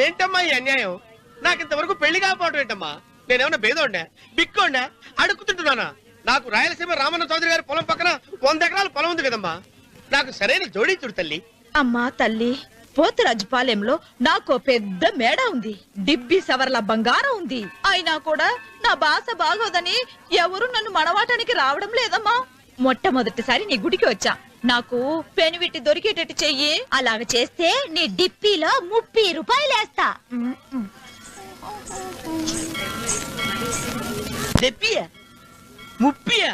ఏంటమ్మా ఈ అన్యాయం? నాకు ఇంతవరకు పెళ్లి కాకపోవడం ఏంటమ్మా? నేనేమన్నా బేదోండా బిక్కోండా అడుగుతుంటున్నానా? నాకు రాయలసీమ రామన్న చౌదరి గారి పొలం పక్కన 100 ఎకరాల పొలం ఉంది కదమ్మా. నాకు సరైన జోడించుడు తల్లి. అమ్మా తల్లి, పోతురాజుపాలెంలో నాకు పెద్ద మేడ ఉంది, డిబ్బి సవర్ల బంగారం ఉంది. అయినా కూడా నా భాష బాగోదని ఎవరు నన్ను మనవాటానికి రావడం లేదమ్మా. మొట్టమొదటిసారి నీ గుడికి వచ్చా. నాకు పెనువిట్టి దొరికేటట్టు చెయ్యి. అలాగ చేస్తే నీ డిప్పిలో 30 రూపాయలు వేస్తా. చెప్పియా 30?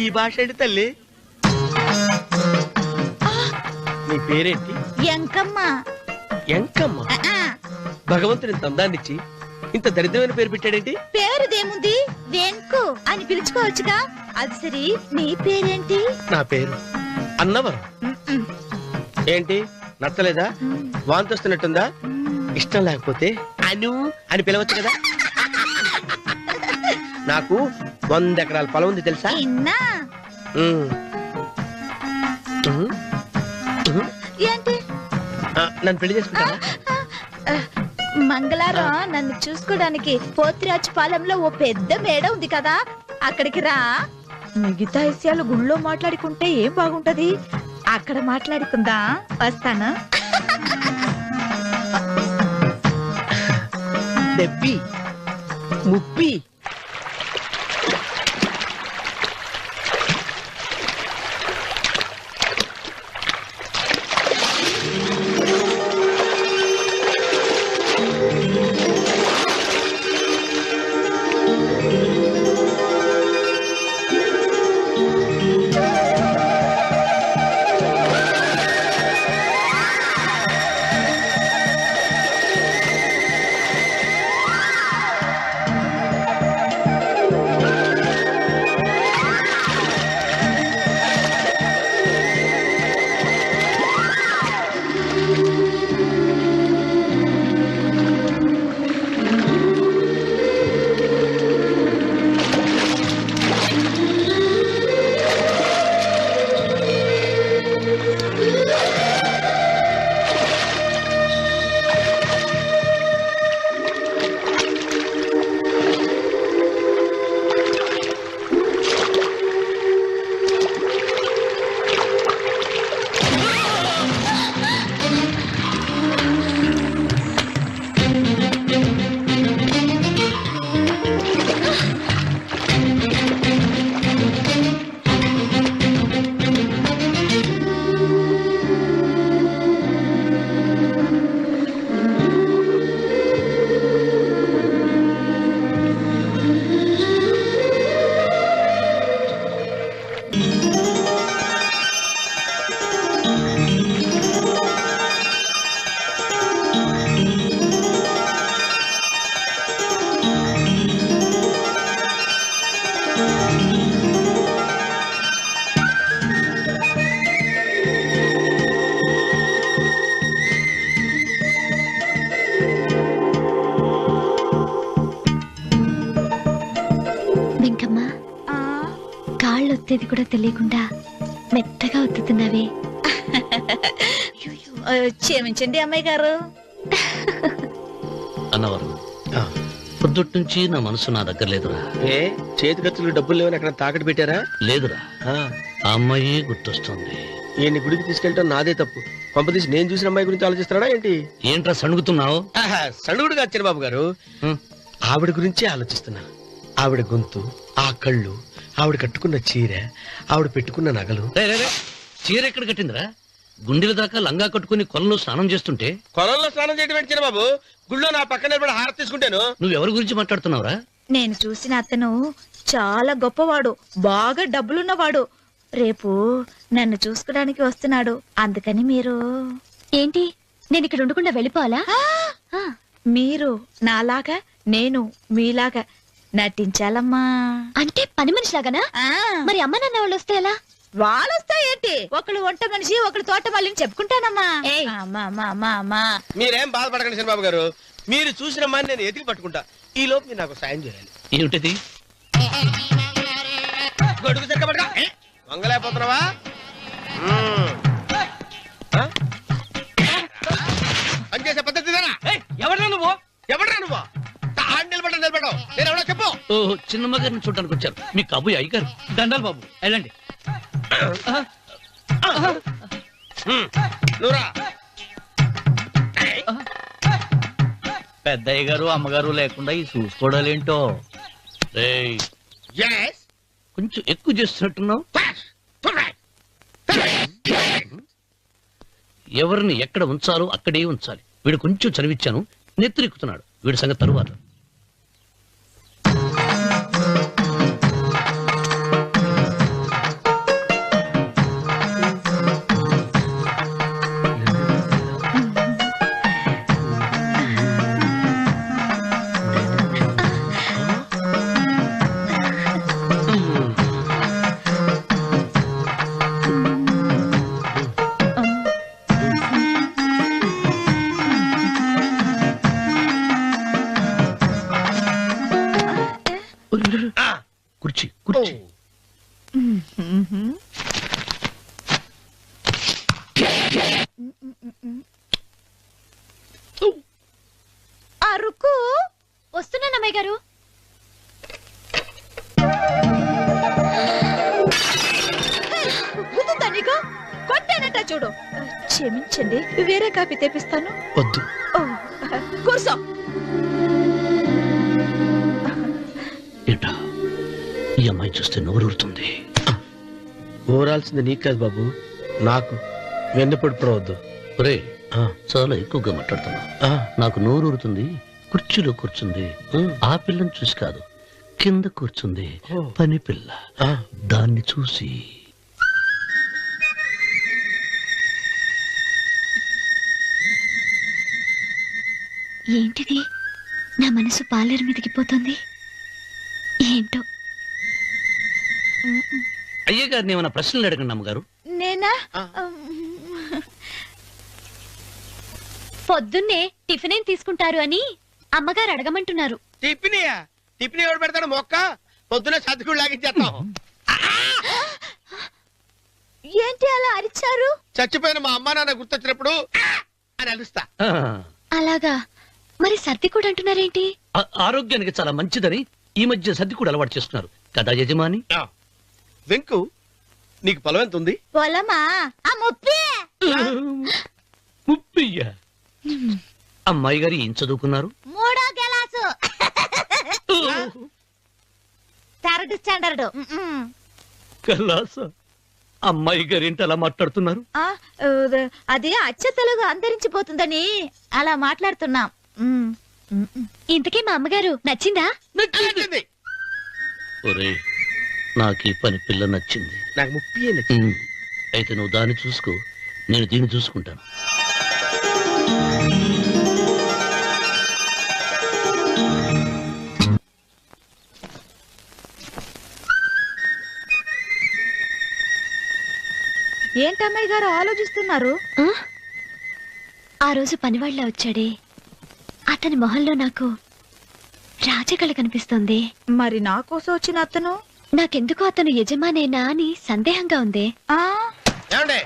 ఈ భాష ఏంటి తల్లి? నీ పేరేంటి? ఎంకమ్మ. ఎంకమ్మ? భగవంతుని ఇంత అందాన్నిచ్చి ఇంత దరిద్రమైన పేరు పెట్టాడేంటి? పేరుదేముంది, వెంకు అని పిలుచుకోవచ్చుగా. అది సరి, నీ పేరేంటి? నా పేరు అన్నవరం. ఏంటి నచ్చలేదా? వాంతొస్తున్నట్టుందా? ఇష్టం లేకపోతే అను అని పిలవచ్చు కదా. నాకు 100 ఎకరాల పొలం ఉంది తెలుసా? ఏంటి? నన్ను పెళ్లి చేసుకుంటావా? మంగళారం నన్ను చూసుకోవడానికి పోతిరాజుపాలెంలో ఓ పెద్ద మేడ ఉంది కదా, అక్కడికి రా. మిగతా విషయాలు గుళ్ళో మాట్లాడుకుంటే ఏం బాగుంటది, అక్కడ మాట్లాడుకుందా. వస్తానా? దెబ్బి ముప్పి. వచ్చేది కూడా తెలియకుండా మెత్తగా ఒత్తుతున్నావే. క్షమించండి అమ్మాయి గారు. అన్నవరం, పొద్దుటి నుంచి నా మనసు నా దగ్గర లేదురా. ఏ చేతి ఖర్చులు డబ్బులు లేవని అక్కడ తాకట్టు పెట్టారా? లేదురా, ఆ అమ్మాయి గుర్తొస్తుంది. ఈయన్ని గుడికి తీసుకెళ్ళటం నాదే తప్పు. పంపదీసి నేను చూసిన అమ్మాయి గురించి ఆలోచిస్తున్నాడా ఏంటి? ఏంట్రా సణుగుతున్నావు? సణుగుడు కాదు చిన్నబాబు గారు, ఆవిడ గురించే ఆలోచిస్తున్నా. ఆవిడ గొంతు, ఆ కళ్ళు, ఆవిడ కట్టుకున్న చీర, ఆవిడ పెట్టుకున్న నగలు. చీర ఎక్కడ కట్టిందిరా? గుండెల దాకా లంగా కట్టుకుని కొలంలో స్నానం చేస్తుంటే. కొలంలో స్నానం చేయడం ఏంటి చిన్నబాబు? గుళ్ళో నా పక్కన హారతి తీసుకుంటాను. నువ్వెవరి గురించి మాట్లాడుతున్నావురా? నేను చూసిన అతను చాలా గొప్పవాడు, బాగా డబ్బులున్నవాడు. రేపు నన్ను చూసుకోడానికి వస్తున్నాడు. అందుకని మీరు. ఏంటి, నేను ఇక్కడ ఉండకుండా వెళ్ళిపోవాలా? మీరు నాలాగా, నేను మీలాగా నటించాలమ్మా. అంటే పని మనిషిలాగానా? మరి అమ్మ నాన్న వాళ్ళు వస్తే ఎలా? వాళ్ళు వస్తా ఏంటి, ఒకళ్ళు వంట మనిషి ఒకళ్ళు తోట మళ్ళీ చెప్పుకుంటానమ్మా. మీరేం బాధపడకండి చంద్రబాబు గారు, మీరు చూసిన మని నేను ఎతికి పట్టుకుంటా. ఈ లోపు మీరు నాకు సాయం చేయాలి. ఏమిటది? గొడుగు చెక్కబడగా వంగలేకపోతున్నావా? పనిచేసే పద్ధతి ఓ చిన్నమ్మ గారిని చూడడానికి వచ్చారు మీ కబుయ్య అయ్యగారు. దండాలు బాబు, వెళ్ళండి. నువ్వురా. పెద్దయ్య గారు అమ్మగారు లేకుండా ఈ చూసుకోవడాలేంటో. రేయ్, Yes. కొంచెం ఎక్కువ చేస్తున్నట్టున్నావు. ఎవరిని ఎక్కడ ఉంచాలో అక్కడే ఉంచాలి. వీడు కొంచెం చదివిచ్చాను, నెత్తిరెక్కుతున్నాడు. వీడి సంగతి తరువాత. కుర్చీ కుర్చీ. అరుకు వస్తున్నాను అమ్మాయి గారు. గుద్దుతా నీకు? కొట్టానట చూడు. క్షమించండి, వేరే కాఫీ తెప్పిస్తాను. వద్దు. ఓ, కూర్చో. ఏంటా ఈ అమ్మాయి చూస్తే నోరూరుతుంది. ఊరాల్సింది నీకు కాదు బాబు, నాకు. వెన్నపడి పడవద్దు. ఒరే, చాలా ఎక్కువగా మాట్లాడుతున్నా. నాకు నోరూరుతుంది. కుర్చీలో కూర్చుంది. ఆ పిల్లని చూసి కాదు, కింద కూర్చుంది పని పిల్ల. దాన్ని చూసి ఏంటిది? నా మనసు పాలేరు మీదకి పోతుంది. ఏంటో. అయ్య గారిని ఏమైనా ప్రశ్నలు అడగండి అమ్మగారు. నేనా? పొద్దున్నే టిఫిన్ ఏం తీసుకుంటారు అని అమ్మగారు అడగమంటున్నారు. టిఫినియా? టిఫిన్ ఎవడు పెడతాడు మొక్క? పొద్దున సతుకుడు లాగించేస్తాం. ఏంటి అలా అరిచారు? చచ్చిపోయిన మా అమ్మా నాన్న గుర్తొచ్చినప్పుడు అని అలుస్తా. ఆ, అలాగా? మరి సర్ది కూడా అంటున్నారేంటి? ఆరోగ్యానికి చాలా మంచిదని ఈ మధ్య సర్ది కూడా అలవాటు చేస్తున్నారు కదా యజమాని. వెంకు, నీకు పొలం ఎంత ఉంది? పొలమా? ఆ ముప్పి. ముప్పయ్య. అమ్మాయి గారు ఏం చదువుకున్నారు? 3వ క్లాసు, 3rd స్టాండర్డ్. కలాస. అమ్మాయి గారు ఏంటి అలా మాట్లాడుతున్నారు? అది అచ్చ తెలుగు అంతరించిపోతుందని అలా మాట్లాడుతున్నాం. ఇంతకీ మా అమ్మగారు నచ్చిందా? నచ్చింది. ఒరే, నాకు ఈ పని పిల్ల నచ్చింది. నాకు 30 నచ్చింది. అయితే నువ్వు దాన్ని చూసుకో, నేను దీన్ని చూసుకుంటాను. ఏంటమ్మాయి గారు ఆలోచిస్తున్నారు? ఆ రోజు పనివాళ్ళ వచ్చాడే, అతని మొహంలో నాకు రాజకళ కనిపిస్తోంది. మరి నా కోసం వచ్చిన అతను? నాకెందుకో అతను యజమానేనా అని సందేహంగా ఉంది. ఏమండి,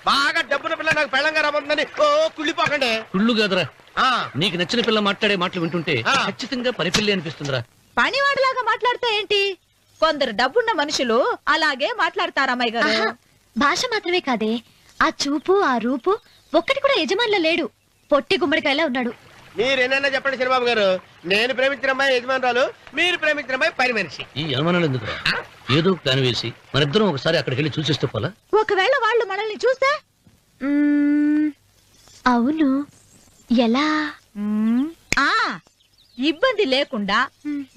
బాగా డబ్బున పిల్ల నాకు పెళ్ళంగా రమ్మందని కుళ్ళిపోకండి. కుళ్ళు కాదురా, నీకు నచ్చిన పిల్ల మాట్లాడే మాటలు వింటుంటే ఖచ్చితంగా పని పిల్లి అనిపిస్తుందిరా. పనివాడిలాగా మాట్లాడతా ఏంటి? కొందరు డబ్బున్న మనుషులు అలాగే మాట్లాడతారమ్మాయి గారు. ఆహా, భాష మాత్రమే కాదే, ఆ చూపు ఆ రూపు ఒక్కటి కూడా యజమానిలో లేడు. పొట్టి గుమ్మడికాయలా ఉన్నాడు. మీరేనన్నా చెప్పండి చిరబాబు గారు, నేను ప్రేమించిన అమ్మాయి యజమానురాలు, మీరు ప్రేమించిన అమ్మాయి పని మనిషి. ఈ అనుమానాలు ఎందుకురా? ఏదో ప్లాన్ వేసి మనిద్దరం ఒకసారి అక్కడికి వెళ్ళి చూసేస్తే పోలా? ఒకవేళ వాళ్ళు మనల్ని చూస్తే? అవును, ఎలా? ఇబ్బంది లేకుండా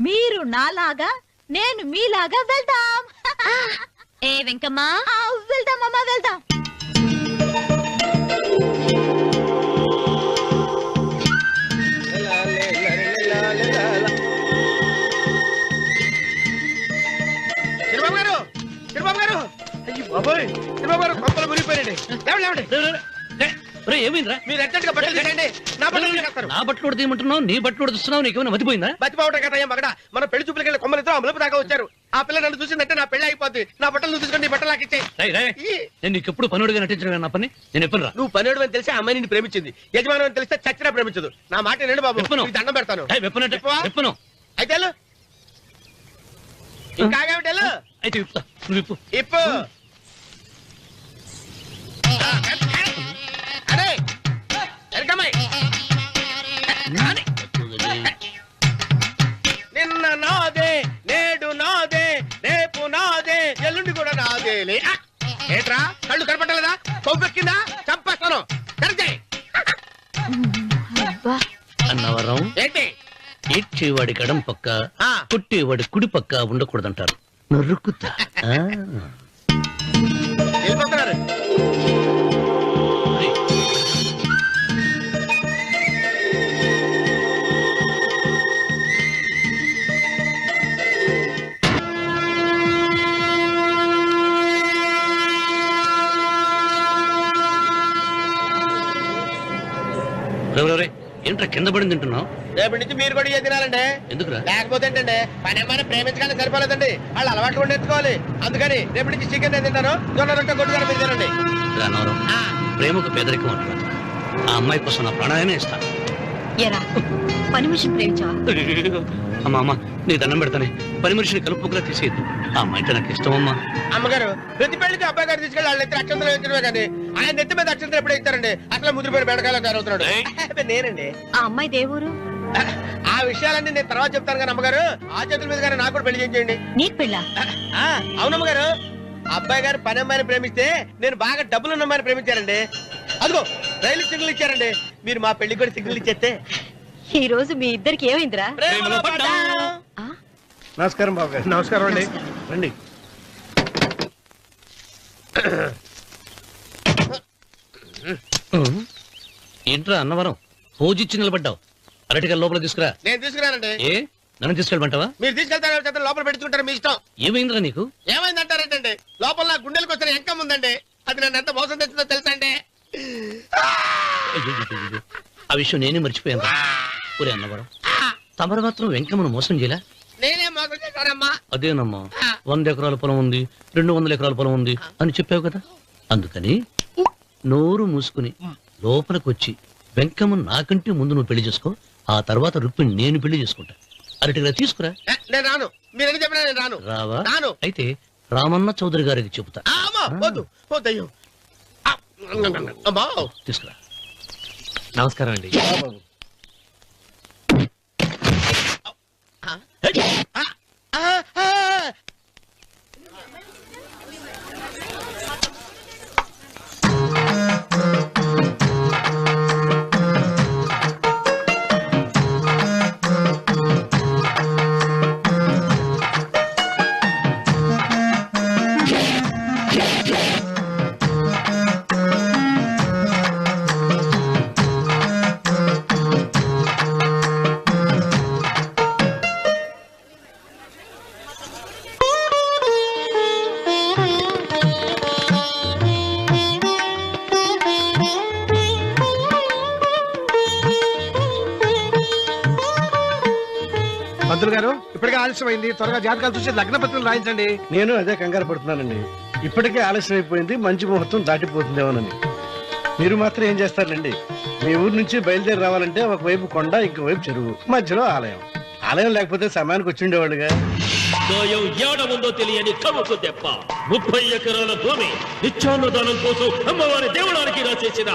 మీరు నాలాగా నేను మీలాగా వెళ్దాం. ఏ వెంకమ్మా, వెళ్దాం అమ్మా, వెళ్దాం. చిరబాబు గారు, చిరబాబు గారు, అయ్యో బాబోయ్, చిరబాబు గారు కొంపలు మునిగిపోయారండి. ఏమైందిరా? మీరు అర్జెంట్ గా బట్టలు తీసేయండి, నా బట్టలు తీసేస్తారు. నా బట్టలు ఉడతీయమంటున్నావు, నీ బట్టలు ఉడుతున్నావు, నీకేమైనా మతిపోయిందా? బతిపోవటం కదా మగడ, మన పెళ్లి చూపులకి వెళ్ళి కొమ్మలితో అమలుపు దాకా వచ్చారు. ఆ పిల్ల నన్ను చూసిందంటే నా పెళ్లి అయిపోద్ది. నా బట్టలు నువ్వు తీసుకొని నీ బట్టలు నాకు ఇచ్చేయి. నేను నీకు ఎప్పుడు పనుడిగా నటించడం నా పని. నేను ఎప్పుడు రా? నువ్వు పనివాడు అని తెలిసి ఆ అమ్మాయి నిన్ను ప్రేమించింది, యజమాని అని తెలిస్తే చచ్చినా ప్రేమించదు. నా మాట నేను బాబు, నీకు దండం పెడతాను. విప్పను. అయితే వెళ్ళు. ఇంకా ఆగేమిటెళ్ళు అయితే విప్పుతా నువ్వు విప్పు ఇప్పు అరే ఎరకమ్మాయి నిన్న నాదే నేడు నాదే రేపు నాదే ఎల్లుండి కూడా నాదేలే ఏట్రా కళ్ళు కనపట్టలేదా కొవ్వెక్కిందా చంపేస్తాను కరెక్టే అబ్బా అన్నవరం ఏంటి ఏడ్చేవాడి కడం పక్క ఆ. కొట్టేవాడి కుడి పక్క ఉండకూడదంటారు నరుక్కుతా ఆ. వెళ్ళిపోతున్నారు రే, ఏంట్రా కింద పడింది తింటున్నావు రేపటి నుంచి మీరు కూడా ఇదే తినాలండి ఎందుకురా లేకపోతే ఏంటండి పని ఏమైనా ప్రేమించగానే సరిపోలేదండి వాళ్ళు అలవాట్లు కూడా నేర్చుకోవాలి అందుకని రేపటి నుంచి చికెన్ నేను తింటాను జొన్న రొట్టె కొట్టుకొని మీరు తినండి రా అన్నవరం ప్రేమకు పేదరికం అంటున్నారు ఆ అమ్మాయి కోసం నా ప్రాణాయనే ఇస్తాను ఎరా పని మనిషిని ప్రేమించావా అమ్మా అమ్మ నీ దండం పెడతానే పని మనిషిని కలుపుకులా తీసేయద్దు ఆ అమ్మాయి అంటే నాకు ఇష్టం అమ్మా అమ్మగారు ప్రతి పెళ్లికి అబ్బాయి గారు తీసుకెళ్ళి వాళ్ళ ఎత్తి అక్షంతలు వేయించడమే కానీ ఆయన నెత్తి మీద అక్షంతలు ఎప్పుడు ఇస్తారండి అసలు ముద్రపోయిన బెడకాయలు తయారవుతున్నాడు అబ్బే, నేనండి ఆ అమ్మాయి దేవురు ఆ విషయాలన్నీ నేను తర్వాత చెప్తాను కానీ అమ్మగారు ఆ చేతుల మీద కానీ నాకు కూడా పెళ్లి చేయండి నీకు పెళ్ళా అవునమ్మగారు అబ్బాయి గారు పని అమ్మాయిని ప్రేమిస్తే నేను బాగా డబ్బులు ఉన్న అమ్మాయిని ప్రేమించారండి అదిగో రైలు సిగ్నల్ ఇచ్చారండి మీరు మా పెళ్లి కూడా సిగ్నల్ ఇచ్చేస్తే ఈ రోజు మీ ఇద్దరికి ఏమైందిరా ప్రేమలో పడ్డాం. ఆ? నమస్కారం బాబు గారు. నమస్కారం అండి రండి. ఏంట్రా అన్నవరం పూజిచ్చి నిలబడ్డావు అరటిగా లోపల తీసుకురా నేను తీసుకురానండి ఏ నన్ను తీసుకెళ్ళమంటావా మీరు తీసుకెళ్తారు చేత లోపల పెట్టుకుంటారు మీ ఇష్టం ఏమైందిరా నీకు ఏమైందంటారేంటండి లోపల నా గుండెలకు వచ్చిన ఎంకం ఉందండి అది నన్ను ఎంత మోసం తెచ్చిందో తెలుసా అండి అయ్యయ్యయ్యయ్యో. ఆ విషయం నేనే మర్చిపోయాను ఒరే అన్నవరం తమరు మాత్రం వెంకమ్మను మోసం చేయలే నేనే మోసం చేశానమ్మా అదేనమ్మా 100 ఎకరాల పొలం ఉంది 200 ఎకరాల పొలం ఉంది అని చెప్పావు కదా అందుకని నోరు మూసుకుని లోపలికి వచ్చి వెంకమ్మ నాకంటే ముందు నువ్వు పెళ్లి చేసుకో ఆ తర్వాత రుక్మిణి నేను పెళ్లి చేసుకుంటా అరటిగా తీసుకురా నేను రాను మీరేం చెప్పినా నేను రాను రావా రాను అయితే రామన్న చౌదరి గారికి చెబుతా అమ్మా వద్దు వద్దయ్యో అమ్మా తీసుకురా నమస్కారం అండి బాబు. పంతులు గారు ఇప్పటికే ఆలస్యమైంది త్వరగా జాతకాలు చూసి లగ్న పత్రికలు రాయించండి. నేను అదే కంగారు పడుతున్నానండి. ఇప్పటికే ఆలస్యం అయిపోయింది, మంచి ముహూర్తం దాటిపోతుందేమోనని. మీరు మాత్రం ఏం చేస్తారండి, మీ ఊరు నుంచి బయలుదేరి రావాలంటే ఒకవైపు కొండ ఇంకోవైపు చెరువు మధ్యలో ఆలయం. ఆలయం లేకపోతే సమయానికి వచ్చి ఉండేవాళ్ళుగా. సాయం ఏడముందో తెలియని కవుకు దెబ్బ 30 ఎకరాల భూమి నిత్యాన్నదానం కోసం అమ్మవారి దేవుడానికి రాసేసిన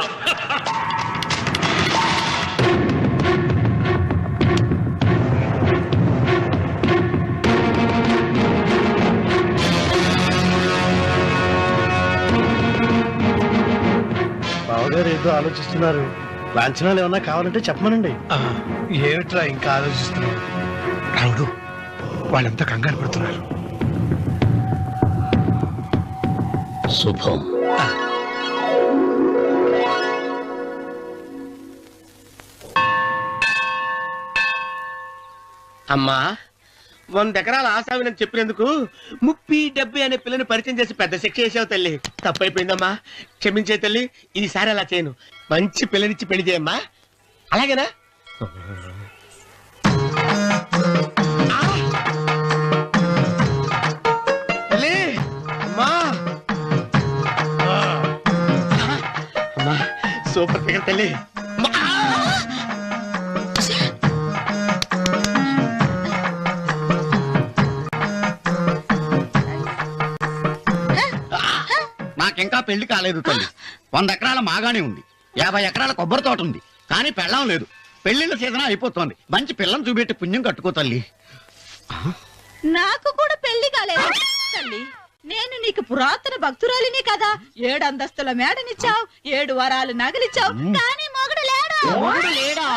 బావగారు ఏదో ఆలోచిస్తున్నారు. లాంఛనాలు ఏమన్నా కావాలంటే చెప్పమనండి. ఏమిట్రా ఇంకా ఆలోచిస్తున్నావు రావుడు? వాళ్ళంతా కంగారు పడుతున్నారు. శుభం అమ్మా 100 ఎకరాల ఆశావినని చెప్పినందుకు 30-70 అనే పిల్లని పరిచయం చేసి పెద్ద శిక్ష చేసావు తల్లి. తప్పైపోయిందమ్మా, క్షమించే తల్లి. ఈసారి అలా చేయను. మంచి పిల్లనిచ్చి పెళ్లి చేయమ్మా, అలాగేనా? తల్లి, అమ్మా అమ్మా సూపర్ ఫిగర్ తల్లి. నాకింకా పెళ్లి కాలేదు తల్లి. 100 ఎకరాల మాగానే ఉంది, 50 ఎకరాల కొబ్బరి తోట ఉంది, కానీ పెళ్ళం లేదు. పెళ్లిళ్ళ సీజన్ అయిపోతోంది. మంచి పిల్లని చూపెట్టి పుణ్యం కట్టుకో తల్లి. నాకు కూడా పెళ్లి కాలేదు తల్లి. నేను నీకు పురాతన భక్తురాలిని కదా. 7 అంతస్తుల మేడనిచ్చావు, 7 వరాలు నగలిచ్చావు, కానీ మొగుడు లేడు. మొగుడు లేడా?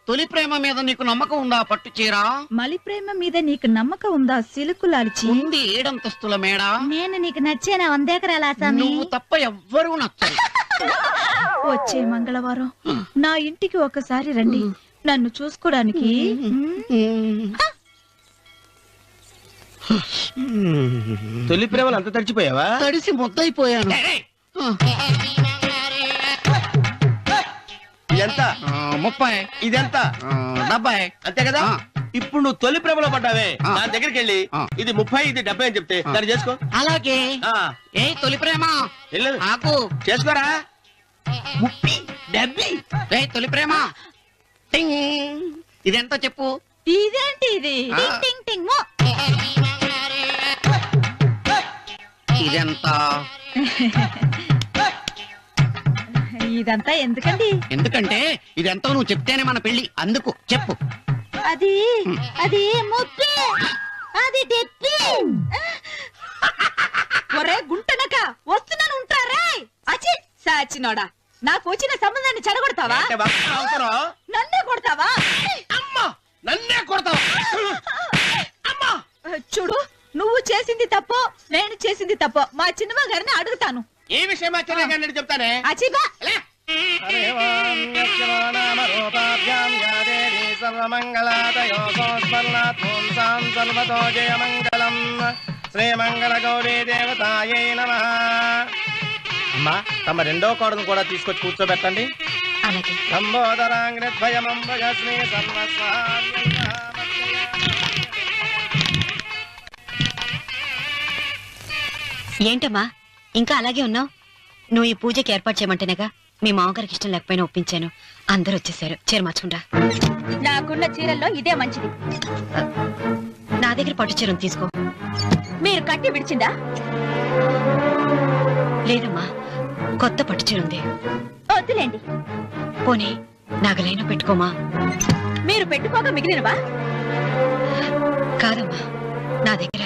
తొలి ప్రేమ మీద నీకు నమ్మకం ఉందా పట్టు చీర? మలి ప్రేమ మీద నీకు నమ్మకం ఉందా సిలుకులాల్చి? ఉంది 7 అంతస్తుల మేడ. నేను నీకు నచ్చేనా 100 ఎకరాల ఆసామి? నువ్వు తప్ప ఎవ్వరూ నచ్చరు. వచ్చే మంగళవారం నా ఇంటికి ఒకసారి రండి, నన్ను చూసుకోడానికి. తొలి ప్రేమలు అంత తడిచిపోయావా? తడిసి ముద్దయిపోయాను. ఎంత? 30. ఇదెంత? 70. అంతే కదా. ఇప్పుడు నువ్వు తొలి ప్రేమలో పడ్డావే, దాని దగ్గరికి వెళ్ళి ఇది 30 ఇది 70 అని చెప్తే దాన్ని చేసుకో. అలాగే. ఏ తొలి ప్రేమ ఆకు చేసుకోరా. 30 70. ఏ తొలి ప్రేమ టింగ్. ఇదెంత చెప్పు? ఇదేంటి ఇది? టింగ్ టింగ్ టింగ్ మో. ఇదెంత? ఇదంతా ఎందుకండి? ఎందుకంటే ఇదెంతో నువ్వు చెప్తేనే మన పెళ్లి. అందుకు చెప్పు. అది అది 30. అది 70. ఒరే గుంటనక వస్తున్నాను, ఉంటారే. అచి సాచినోడా, నాకు వచ్చిన సంబంధాన్ని చెడగొడతావా? నన్నే కొడతావా? నన్నే కొడతావా? చూడు, నువ్వు చేసింది తప్పో నేను చేసింది తప్పో మా చిన్నమ్మ గారిని అడుగుతాను. ఏ విషయం ఆశ్చర్యంగా చెప్తానే. అచిబా శ్రీమంగళ గౌరీ దేవతాయై నమః. అమ్మా, తమ రెండో కోడను కూడా తీసుకొచ్చి కూర్చోబెట్టండి. అలాగే. ఏంటమ్మా ఇంకా అలాగే ఉన్నావు? నువ్వు ఈ పూజకి ఏర్పాటు చేయమంటేనేగా మీ మామగారికి ఇష్టం లేకపోయినా ఒప్పించాను. అందరూ వచ్చేసారు. చీర మార్చుకుంటా. నాకున్న చీరల్లో ఇదే మంచిది. నా దగ్గర పట్టు చీరను తీసుకో. మీరు కట్టి విడిచిందా? లేదమ్మా, కొత్త పట్టు చీర ఉంది. వద్దులేండి. పోనీ నాగలైనా పెట్టుకోమా? మీరు పెట్టుకోక మిగిలినవా? కాదమ్మా, నా దగ్గర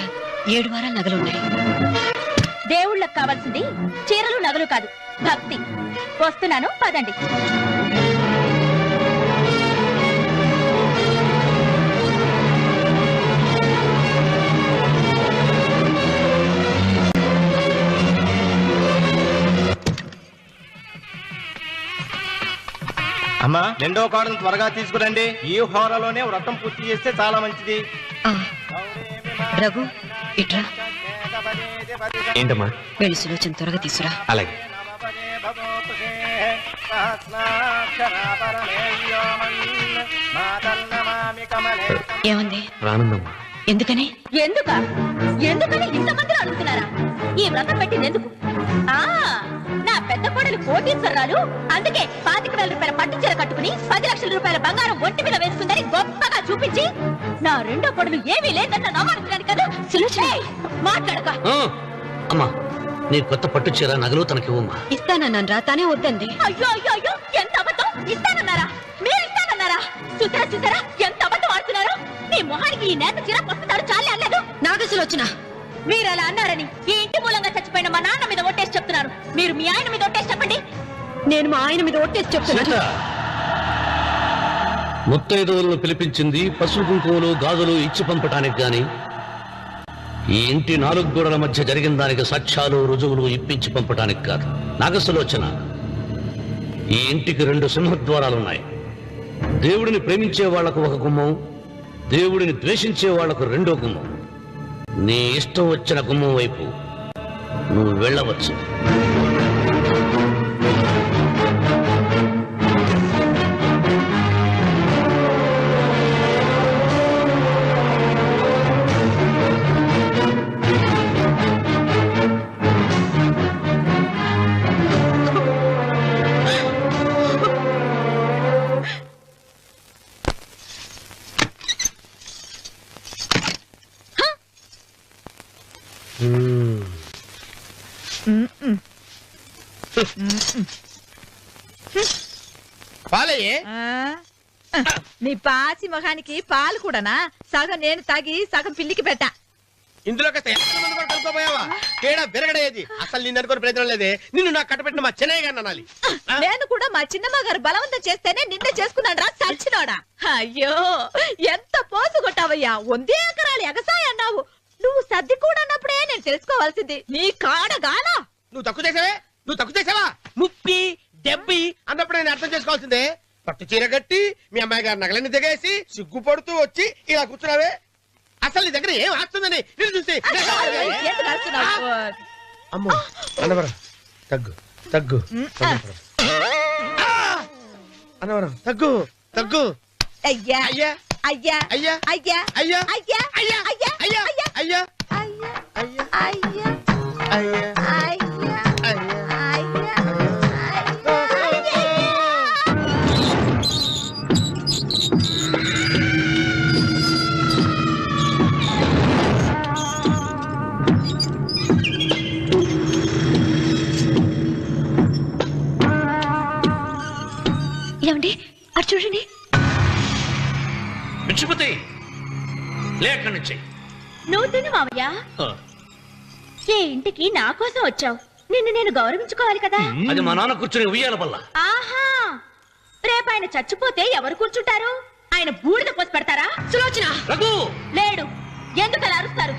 7 వారాల నగలున్నాయి. దేవుళ్ళకి కావాల్సింది చీరలు నగలు కాదు, భక్తి. వస్తున్నాను, పదండి. అమ్మా, రెండో కోడను త్వరగా తీసుకురండి. ఈ హోరాలోనే వ్రతం పూర్తి చేస్తే చాలా మంచిది. రఘు ఇట్రా. ఏంటమ్మా? వెళ్ళి సులోచన త్వరగా తీసురా. అలాగే. ఏమంది? రానుందమ్మా. ఎందుకని? ఎందుకని ఇంతమంది అడుగుతున్నారా? ఈ వ్రతం పెట్టింది ఎందుకు? నా పెద్ద కోడలు కోటీశ్వరరాలు, అందుకే 25,000 రూపాయల పట్టు చీర కట్టుకుని 10 లక్షల రూపాయల బంగారం ఒంటి మీద వేసుకుందని గొప్పగా చూపించి, నా రెండో కోడలు ఏమీ లేదన్న నమ్మడానికి కదా. సులోచన మాట్లాడక. అమ్మా, నీ కొత్త పట్టు చీర నగలు తనకివ్వమ్మా. ఇస్తానన్నాను రా, తానే వద్దండి. అయ్యో అయ్యో అయ్యో, ఎంత అబద్ధం! ఇస్తానన్నారా? మీరు ఇస్తానన్నారా? చూసారా ఎంత అబద్ధం ఆడుతున్నారు. మీ మొహానికి ఈ నేత చీర వస్తున్నారు చాలే అనలేదు. నాగ సులోచన, మీరు అలా అన్నారని ఈ ఇంటి మూలంగా చచ్చిపోయిన మా నాన్న మీద ఒట్టేసి చెప్తున్నారు. మీరు మీ ఆయన మీద ఒట్టేసి చెప్పండి. నేను మా ఆయన మీద ఒట్టేసి చెప్తున్నా. ముత్తైదువులను పిలిపించింది పసుపు కుంకుమలు గాజులు ఇచ్చి పంపటానికి గాని, ఈ ఇంటి 4 గోడల మధ్య జరిగిన దానికి సాక్ష్యాలు రుజువులు ఇప్పించి పంపటానికి కాదు. నాగసులోచన, ఈ ఇంటికి 2 సింహద్వారాలున్నాయి. దేవుడిని ప్రేమించే వాళ్లకు ఒక గుమ్మం, దేవుడిని ద్వేషించే వాళ్లకు 2వ గుమ్మం. నీ ఇష్టం వచ్చిన గుమ్మం వైపు నువ్వు వెళ్ళవచ్చు. పాలయ్యే నీ పాసి మొహానికి పాలు కూడానా? సగం నేను తాగి సగం పిల్లికి పెట్టా. ఇందులో కాస్త ఎంత మంది కూడా కలుపుకోపోయావా? తేడా విరగడేది. అసలు నిన్ను అనుకుని ప్రయత్నం లేదే. నిన్ను నాకు కట్టబెట్టిన మా చెన్నయ్య గారిని అనాలి. నేను కూడా మా చిన్నమ్మ గారు బలవంతం చేస్తేనే నిన్నే చేసుకున్నాను రా సచ్చినోడా. అయ్యో ఎంత పోసు కొట్టావయ్యా. 100 ఎకరాలు ఎగసాయ అన్నావు. నువ్వు సర్ది కూడా అన్నప్పుడే నేను తెలుసుకోవాల్సింది. నీ కాడగానా? నువ్వు తక్కువ చేసావా? ముప్పి దెబ్బి అన్నప్పుడు నేను అర్థం చేసుకోవాల్సిందే. పట్టు చీర కట్టి మీ అమ్మాయి గారి నగలన్నీ దిగేసి సిగ్గుపడుతూ వచ్చి ఇలా కూర్చున్నావే. అసలు నీ దగ్గర ఏం ఆస్తుందని నేను చూసి చేతులు అరుస్తున్నావు. అమ్మో అన్నవరం తగ్గు అన్నవరం తగ్గు అయ్యా అయ్యా అయ్యా అయ్యా అయ్యా అయ్యా అయ్యా అయ్యా అయ్యా అయ్యా అయ్యా అయ్యా అయ్యా అయ్యా అయ్యా అయ్యా ఏమండి అటు చూడండి. పిచ్చిపోతే లేక్కడి నుంచి. నువ్వు తిను మావయ్య. ఏ ఇంటికి నా కోసం వచ్చావు. నిన్ను నేను గౌరవించుకోవాలి కదా. అది మా నాన్న కూర్చుని ఉయ్యాల వల్ల. ఆహా, రేపు ఆయన చచ్చిపోతే ఎవరు కూర్చుంటారు? ఆయన బూడిద పోసి పెడతారా? సులోచన రఘు లేడు. ఎందుకు అలా అరుస్తారు?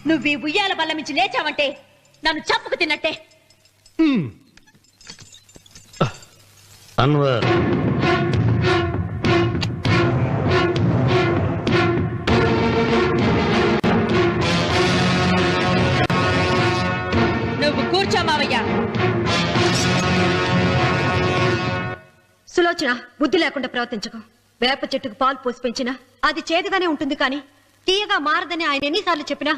నువ్వు ఈ ఉయ్యాల బల్ల మించి లేచావంటే నన్ను చంపుకు తిన్నట్టే. అన్వర్ నువ్వు కూర్చో మావయ్య. సులోచన, బుద్ధి లేకుండా ప్రవర్తించకు. వేప చెట్టుకు పాలు పోసి పెంచినా అది చేదుగానే ఉంటుంది, కానీ తీయగా మారదని ఆయన ఎన్నిసార్లు చెప్పినా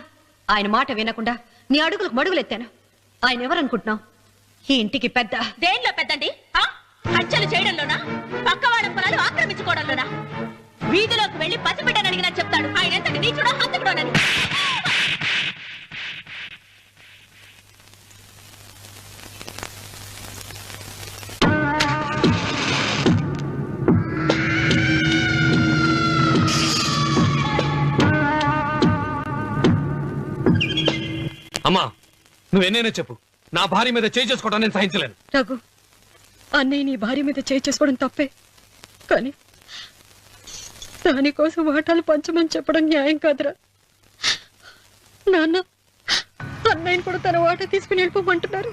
ఆయన మాట వినకుండా నీ అడుగులకు మడుగులెత్తాను. ఆయన ఎవరనుకుంటున్నావు? ఈ ఇంటికి పెద్ద. దేనిలో పెద్దండి? హత్యలు చేయడంలోనా? పక్కవాడ పొలాలు ఆక్రమించుకోవడంలోనా? వీధిలోకి వెళ్లి పసిబిడ్డని అడిగినా చెప్తాడు ఆయన ఎంతటి నీచుడో హంతకుడోనని. అమ్మా, నువ్వెన్నైనా చెప్పు, నా భార్య మీద చేయి చేసుకోవడం నేను సహించలేను. రఘు, అన్నయ్య నీ భార్య మీద చేయి చేసుకోవడం తప్పే, కానీ దానికోసం వాటాలు పంచమని చెప్పడం న్యాయం కాదురా. నాన్న అన్నయ్యని కూడా తన వాటా తీసుకుని వెళ్ళిపోమంటున్నారు.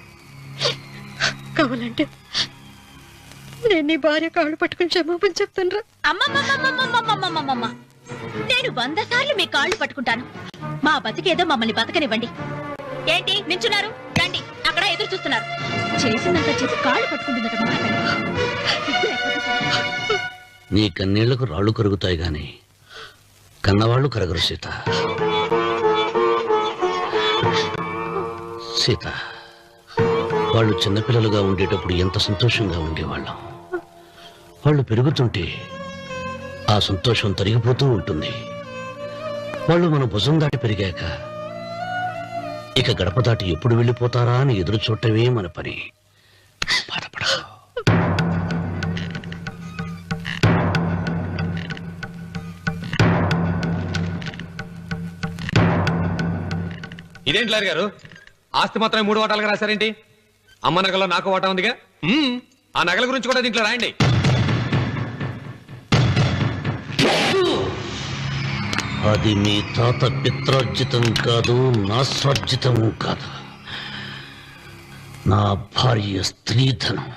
కావాలంటే నేను నీ భార్య కాళ్ళు పట్టుకుని క్షమాపణ చెప్తాను రా. అమ్మమ్మమ్మమ్మమ్మమ్మమ్మమ్మమ్మ, నేను 100 సార్లు మీ కాళ్ళు పట్టుకుంటాను. మా బతికేదో మమ్మల్ని బతకనివ్వండి. ఏంటి నించున్నారు? రండి, అక్కడ ఎదురు చూస్తున్నారు. చేసినంత చేసి కాళ్ళు పట్టుకుంటున్నట్టు నీ కన్నీళ్లకు రాళ్లు కరుగుతాయి గాని కన్నవాళ్లు కరగరు సీత. సీత, వాళ్ళు చిన్నపిల్లలుగా ఉండేటప్పుడు ఎంత సంతోషంగా ఉండేవాళ్ళం. వాళ్ళు పెరుగుతుంటే ఆ సంతోషం తరిగిపోతూ ఉంటుంది. వాళ్ళు మన భుజం దాటి పెరిగాక ఇక గడప దాటి ఎప్పుడు వెళ్ళిపోతారా అని ఎదురు చూడటమే మన పని. బాధపడ. ఇదేంటి లారి గారు, ఆస్తి మాత్రమే 3 వాటాలుగా రాశారేంటి? అమ్మ నగలో నాకు వాటా ఉందిగా. ఆ నగల గురించి కూడా దీంట్లో రాయండి. అది మీ తాత పిత్రార్జితం కాదు, నా స్వార్జితం కాదు. నా భార్య స్త్రీధనం.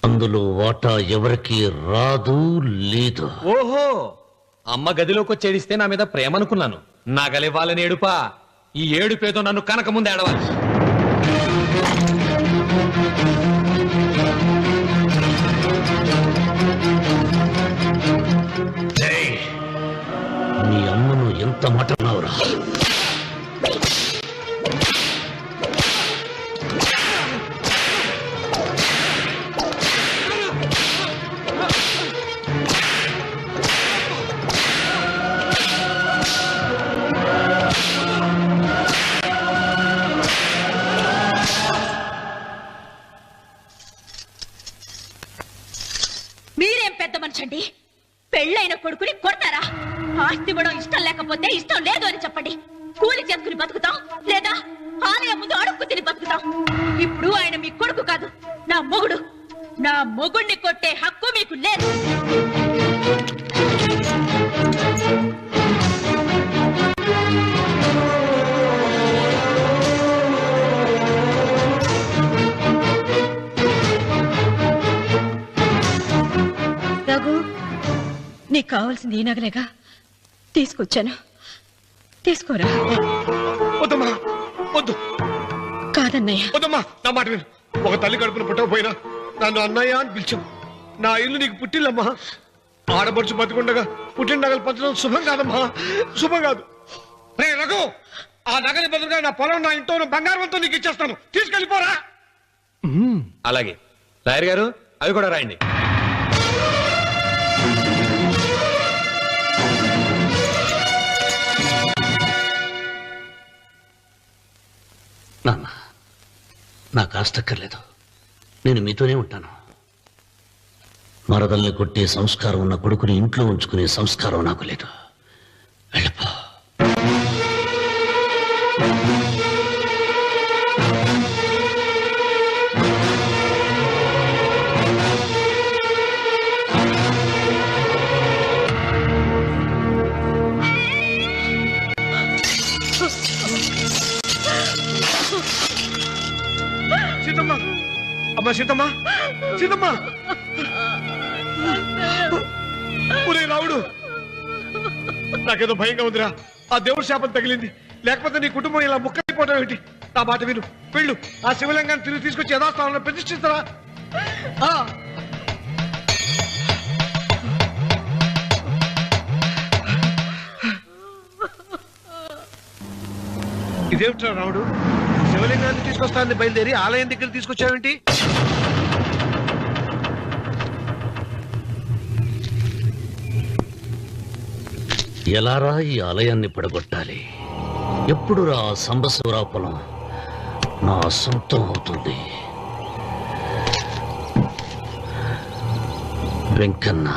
అందులో వాటా ఎవరికి రాదు, లేదు. ఓహో, అమ్మ గదిలోకి వచ్చేడిస్తే నా మీద ప్రేమ అనుకున్నాను. నగలివ్వాలని ఏడుపా. ఈ ఏడుపేదో నన్ను కనక ముందు ఏడవాలి. ఎంత మాట అన్నావురా? మీరేం పెద్ద మనిషి అండి? పెళ్ళైన కొడుకుని కొడతారా? ఆస్తి ఇవ్వడం ఇష్టం లేకపోతే ఇష్టం లేదు అని చెప్పండి. కూలి చేసుకుని బతుకుతాం, లేదా ఆలయం ముందు అడుక్కు తిని బతుకుతాం. ఇప్పుడు ఆయన మీ కొడుకు కాదు, నా మొగుడు. నా మొగుడిని కొట్టే హక్కు మీకు లేదు. రఘు, నీకు కావాల్సింది ఈ నగలేగా తీసుకొచ్చాను, తీసుకోరా. వద్దమ్మా, వద్దు. కాదన్నయ్య. వద్దమ్మా, నా మాట విను. ఒక తల్లి కడుపున పుట్టకపోయినా నన్ను అన్నయ్య అని పిలిచావు. నా ఇల్లు నీకు పుట్టిల్లమ్మా. ఆడపడుచు బతికుండగా పుట్టిన నగలు పంచడం శుభం కాదమ్మా, శుభం కాదు. రే రఘు, ఆ నగలి బదులుగా నా పొలం, నా ఇంట్లో బంగారంతో నీకు ఇచ్చేస్తాను, తీసుకెళ్ళిపోరా. అలాగే లాయర్ గారు, అవి కూడా రాయండి. నాన్న, నాకు ఆస్తక్కర్లేదు. నేను మీతోనే ఉంటాను. మరదల్ని కొట్టే సంస్కారం ఉన్న కొడుకుని ఇంట్లో ఉంచుకునే సంస్కారం నాకు లేదు. వెళ్ళిపో. సీతమ్మ, అమ్మా సీతమ్మ, సీతమ్మ. ఒరే రావుడు, నాకేదో భయంగా ఉందిరా. ఆ దేవుడి శాపం తగిలింది, లేకపోతే నీ కుటుంబం ఇలా ముక్కైపోవడం ఏంటి? నా మాట విను, వెళ్ళు. ఆ శివలింగాన్ని తిరిగి తీసుకొచ్చి యథాస్థానంలో ప్రతిష్ఠిస్తారా? ఇదేమిట్రా రావుడు, శివలింగాన్ని తీసుకొస్తానని బయలుదేరి ఆలయం దగ్గర తీసుకొచ్చావేంటి? ఎలారా ఈ ఆలయాన్ని పడగొట్టాలి? ఎప్పుడు రా సంబశివరావు పొలం నా సొంతం అవుతుంది? వెంకన్న,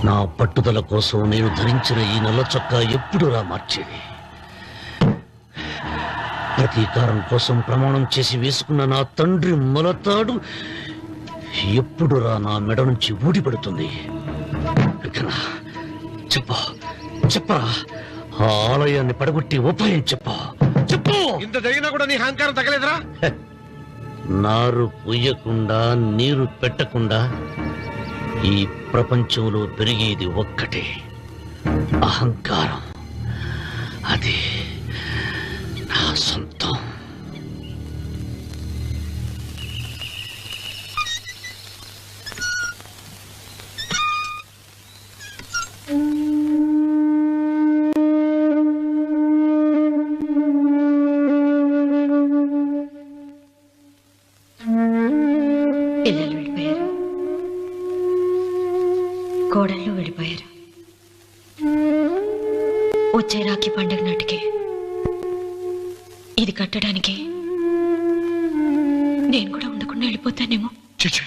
నా పట్టుదల కోసం నేను ధరించిన ఈ నల్ల చొక్కా ఎప్పుడు రా మార్చేది? ప్రతీకారం కోసం ప్రమాణం చేసి వేసుకున్న నా తండ్రి మొలతాడు ఎప్పుడు రా నా మెడ నుంచి ఊడిపడుతుంది? వెంకన్న, చెప్పరా, ఆ ఆలయాన్ని పడగొట్టి ఉపాయం చెప్పు. ఇంత జరిగినా కూడా నీ అహంకారం తగ్గలేదురా? నారు పొయ్యకుండా నీరు పెట్టకుండా ఈ ప్రపంచంలో పెరిగేది ఒక్కటే, అహంకారం. అది నా సొంతం. పిల్లలు వెళ్ళిపోయారు, కోడళ్ళు వెళ్ళిపోయారు. వచ్చే రాఖీ పండుగ నాటికి ఇది కట్టడానికి నేను కూడా ఉండకుండా వెళ్ళిపోతానేమో. చిచ్చ,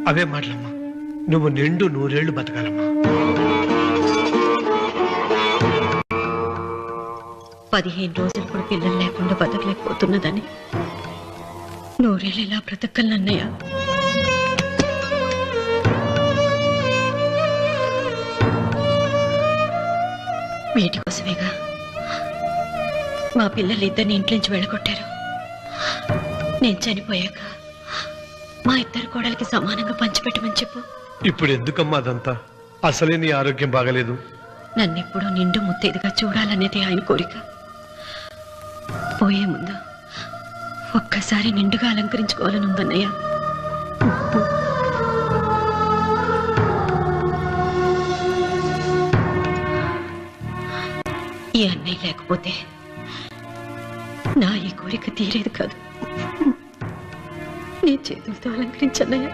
అవే మాటలమ్మా. నువ్వు నిండు 100 ఏళ్ళు బతకాలమ్మా. 15 రోజులు కూడా పిల్లలు లేకుండా బతకలేకపోతున్నదని 100 ఏళ్ళు ఎలా బ్రతకలన్నయ్య? వీటి కోసమేగా మా పిల్లలు ఇద్దరిని ఇంట్లోంచి వెళ్ళగొట్టారు. నేను చనిపోయాక మా ఇద్దరు కోడలికి సమానంగా పంచిపెట్టమని చెప్పు. ఇప్పుడు ఎందుకమ్మా అదంతా? అసలే నీ ఆరోగ్యం బాగలేదు. నన్నెప్పుడూ నిండు ముత్తైదుగా చూడాలనేది ఆయన కోరిక. పోయే ముందు ఒక్కసారి నిండుగా అలంకరించుకోవాలని ఉందన్నయ్య. ఈ అన్నయ్య లేకపోతే నా ఈ కోరిక తీరేది కాదు. నీ చేతులతో అలంకరించన్నయ్య.